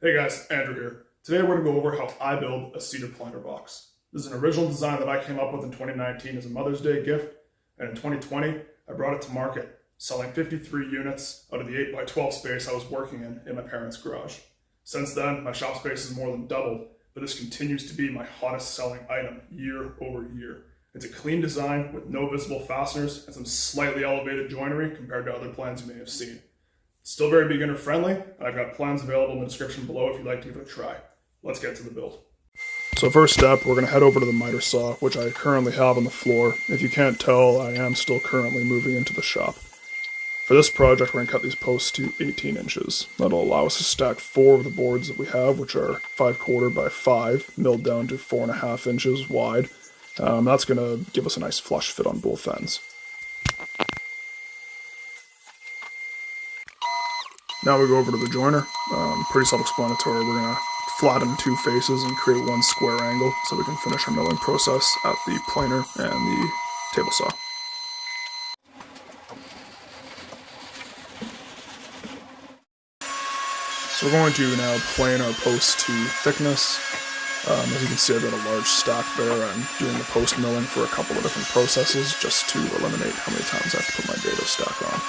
Hey guys, Andrew here. Today we're going to go over how I build a cedar planter box. This is an original design that I came up with in 2019 as a Mother's Day gift, and in 2020 I brought it to market, selling 53 units out of the 8x12 space I was working in my parents' garage. Since then, my shop space has more than doubled, but this continues to be my hottest selling item year over year. It's a clean design with no visible fasteners and some slightly elevated joinery compared to other plans you may have seen. Still very beginner friendly, and I've got plans available in the description below if you'd like to give it a try. Let's get to the build. So first step, we're going to head over to the miter saw, which I currently have on the floor. If you can't tell, I am still currently moving into the shop. For this project, we're going to cut these posts to 18 inches. That'll allow us to stack 4 of the boards that we have, which are 5/4 by 5, milled down to 4.5 inches wide. That's going to give us a nice flush fit on both ends. Now we go over to the joiner. Pretty self-explanatory. We're going to flatten 2 faces and create 1 square angle so we can finish our milling process at the planer and the table saw. So we're going to now plane our posts to thickness. As you can see, I've got a large stack there. I'm doing the post milling for a couple of different processes just to eliminate how many times I have to put my dado stack on.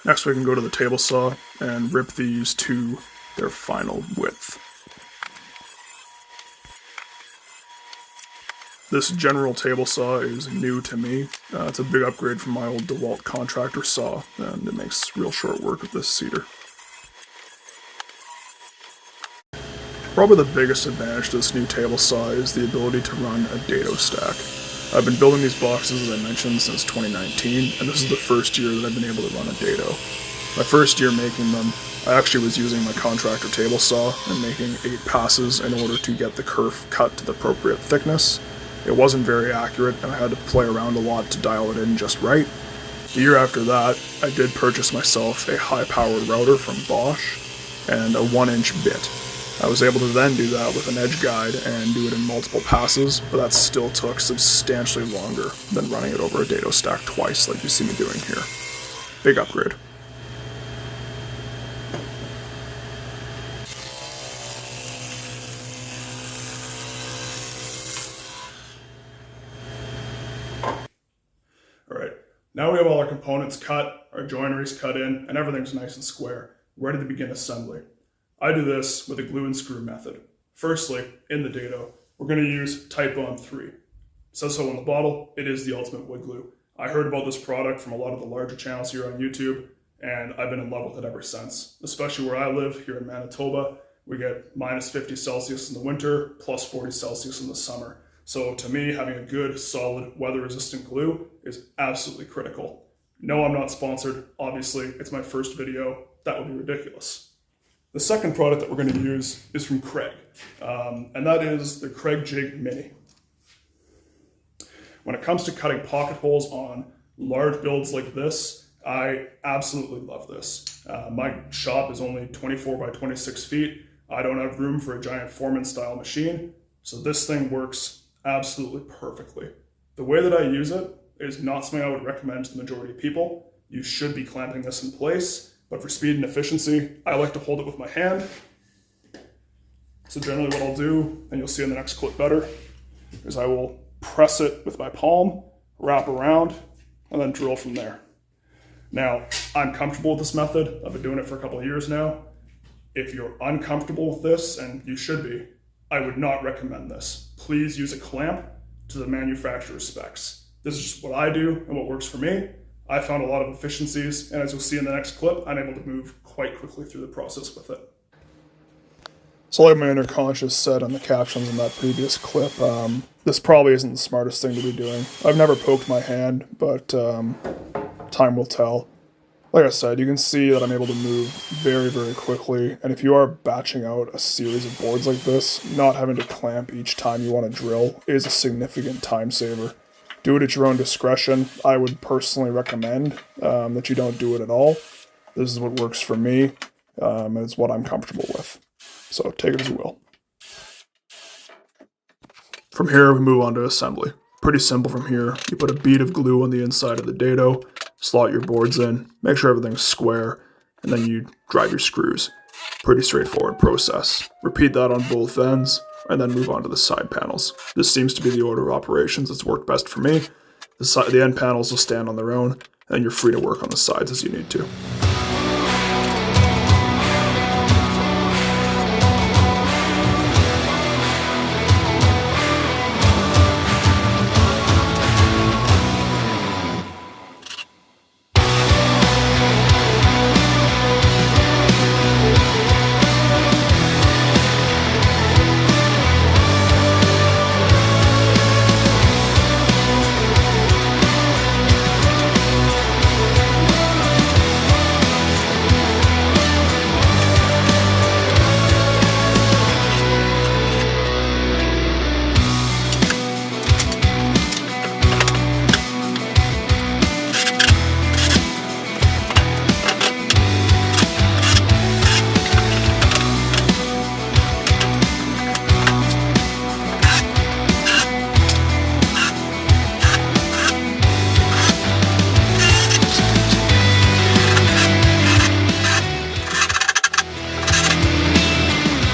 Next, we can go to the table saw and rip these to their final width. This general table saw is new to me. It's a big upgrade from my old DeWalt contractor saw, and it makes real short work of this cedar. Probably the biggest advantage to this new table saw is the ability to run a dado stack. I've been building these boxes, as I mentioned, since 2019, and this is the first year that I've been able to run a dado. My first year making them, I actually was using my contractor table saw and making 8 passes in order to get the kerf cut to the appropriate thickness. It wasn't very accurate, and I had to play around a lot to dial it in just right. The year after that, I did purchase myself a high-powered router from Bosch and a 1-inch bit. I was able to then do that with an edge guide and do it in multiple passes, but that still took substantially longer than running it over a dado stack twice like you see me doing here. Big upgrade. Alright, now we have all our components cut, our joineries cut in, and everything's nice and square, ready to begin assembly. I do this with a glue and screw method. Firstly, in the dado, we're going to use Type Bond 3. It says so on the bottle, it is the ultimate wood glue. I heard about this product from a lot of the larger channels here on YouTube, and I've been in love with it ever since. Especially where I live, here in Manitoba, we get minus 50 Celsius in the winter, plus 40 Celsius in the summer. So to me, having a good, solid, weather-resistant glue is absolutely critical. No, I'm not sponsored. Obviously, it's my first video. That would be ridiculous. The second product that we're going to use is from Craig, and that is the Craig Jig Mini. When it comes to cutting pocket holes on large builds like this, I absolutely love this. My shop is only 24 by 26 feet. I don't have room for a giant Foreman style machine, so this thing works absolutely perfectly. The way that I use it is not something I would recommend to the majority of people. You should be clamping this in place. But for speed and efficiency, I like to hold it with my hand. So generally what I'll do, and you'll see in the next clip better, is I will press it with my palm, wrap around, and then drill from there. Now, I'm comfortable with this method. I've been doing it for a couple of years now. If you're uncomfortable with this, and you should be, I would not recommend this. Please use a clamp to the manufacturer's specs. This is just what I do and what works for me. I found a lot of efficiencies, and as you'll see in the next clip, I'm able to move quite quickly through the process with it. So like my inner conscious said on the captions in that previous clip, this probably isn't the smartest thing to be doing. I've never poked my hand, but time will tell. Like I said, you can see that I'm able to move very, very quickly, and if you are batching out a series of boards like this, not having to clamp each time you want to drill is a significant time saver. Do it at your own discretion. I would personally recommend that you don't do it at all. This is what works for me, and it's what I'm comfortable with. So take it as you will. From here, we move on to assembly. Pretty simple from here. You put a bead of glue on the inside of the dado, slot your boards in, make sure everything's square, and then you drive your screws. Pretty straightforward process. Repeat that on both ends, and then move on to the side panels. This seems to be the order of operations that's worked best for me. The end panels will stand on their own, and you're free to work on the sides as you need to.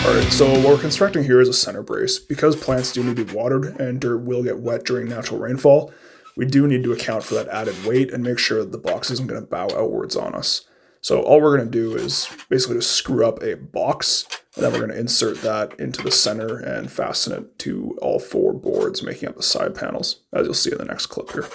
Alright, so what we're constructing here is a center brace. Because plants do need to be watered and dirt will get wet during natural rainfall, we do need to account for that added weight and make sure that the box isn't going to bow outwards on us. So all we're going to do is basically just screw up a box, and then we're going to insert that into the center and fasten it to all 4 boards, making up the side panels, as you'll see in the next clip here.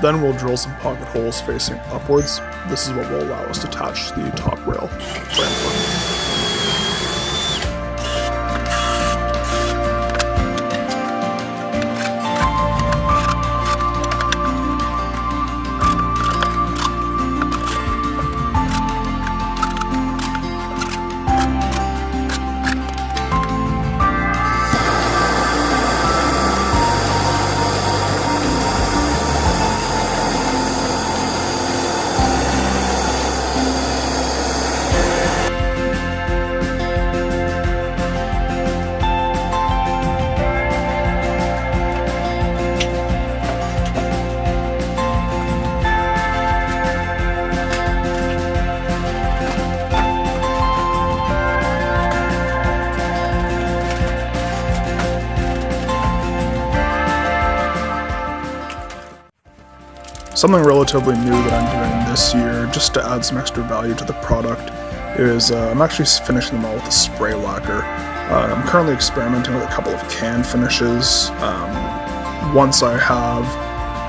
Then we'll drill some pocket holes facing upwards. This is what will allow us to attach the top rail framework. Something relatively new that I'm doing this year, just to add some extra value to the product, is I'm actually finishing them all with a spray lacquer. I'm currently experimenting with a couple of can finishes. Once I have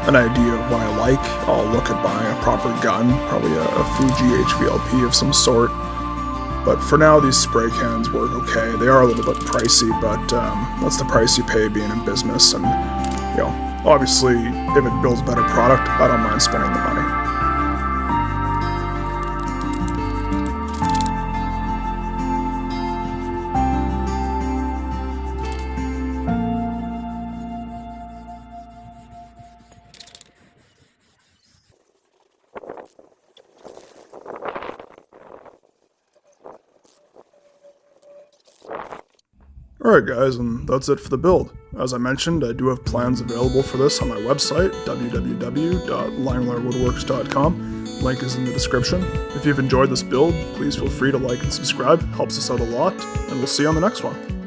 an idea of what I like, I'll look at buying a proper gun, probably a Fuji HVLP of some sort. But for now, these spray cans work okay. They are a little bit pricey, but that's the price you pay being in business, and you know, obviously, if it builds a better product, I don't mind spending the money. Alright guys, and that's it for the build. As I mentioned, I do have plans available for this on my website, www.limewarewoodworks.com. Link is in the description. If you've enjoyed this build, please feel free to like and subscribe, helps us out a lot, and we'll see you on the next one.